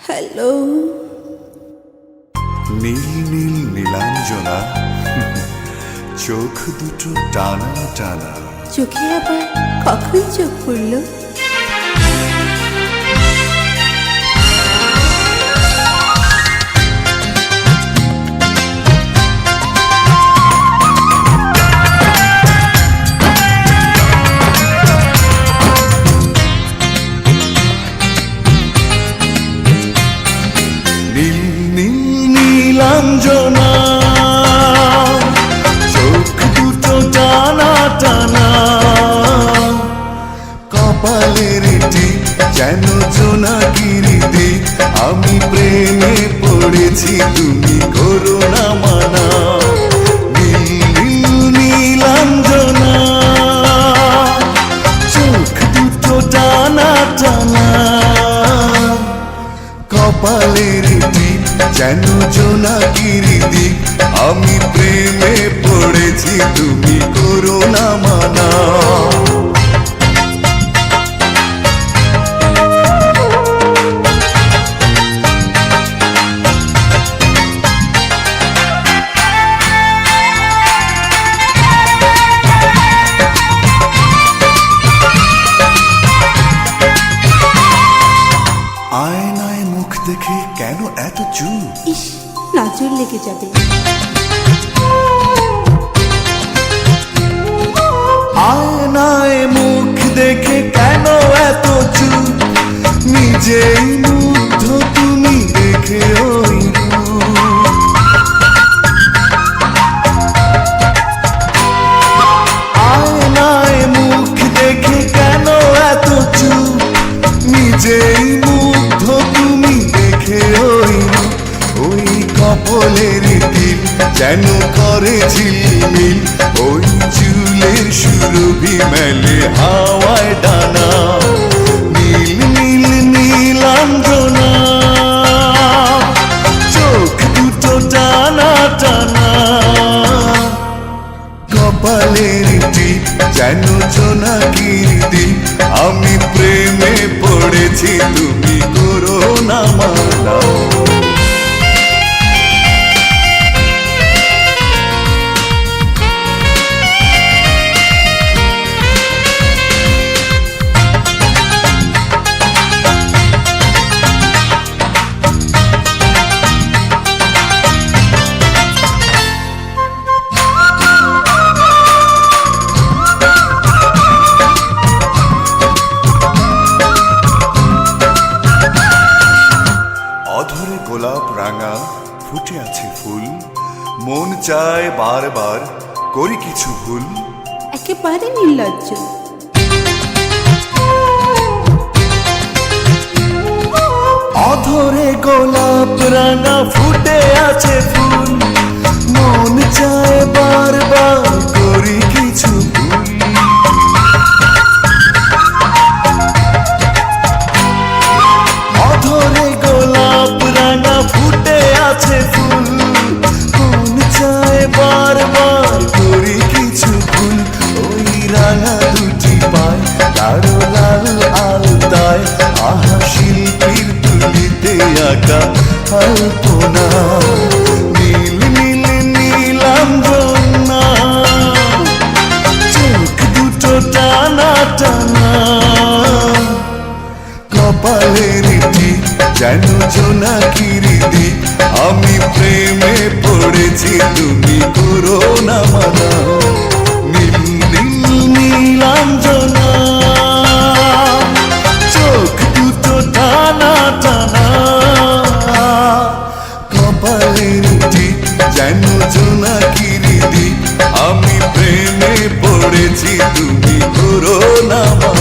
Hello. নীল নীল নীলাঞ্জনা, চোখ দুটো টানা টানা। চোখে আবার কখন চোখ পড়লো? নীল নীল নীলাঞ্জনা, চোখ দুটো টানা টানা। কপালের টিপ যেন জোনাকির দিক, আমি প্রেমে পড়েছি, তুমি করো না মানা। নীল নীল নীলাঞ্জনা, চোখ দুটো টানা টানা। কপালের টিপ যেন জোনাকির দিক, আমি প্রেমে পড়েছি, তুমি করো না মানা। আয়নায় মুখ দেখে কেন এত চুপ? ইস, নজর লেগে যাবে। আয়নায় মুখ দেখে কেন এত চুপ? নিজেই মুগ্ধ তুমি দেখে ওই রূপ। আয়নায় মুখ দেখে কেন এত চুপ? নিজেই মুগ্ধ তুমি দেখে ওই রূপ। ওই কপালের টিপ যেন করে ঝিলমিল, ওই চুলের সুরভি মেলে হাওয়ায় ডানা। নীল নীল নীলাঞ্জনা, চোখ দুটো টানা টানা। কপালের টিপ যেন জোনাকির দিক, আমি প্রেমে পড়েছি, তুমি করো না মানা। অধরে গোলাপ রাঙা ফুটে আছে ফুল, মন চায় বারবার করি কিছু ভুল। একেবারে নির্লজ্জ। অধরে গোলাপ রাঙা ফুটে আছে ফুল, মন চায় বারবার করি কিছু ভুল। অধরে গোলাপ রাঙা ফুটে আছে ফুল, মন চায় বারবার করি কিছু ভুল। ওই রাঙা দুটি পায় লাল লাল আলতায়, আহা শিল্পীর তুলিতে আঁকা আলপনা। নীল নীল নীলাঞ্জনা, চোখ দুটো টানা টানা। কপালের টিপ যেন জোনাকির দিক, আমি প্রেমে পড়েছি, তুমি করো না মানা। নীল নীল নীলাঞ্জনা, চোখ দুটো টানা টানা। কপালের টিপ যেন জোনাকির দিক, আমি প্রেমে পড়েছি, তুমি করো না মানা।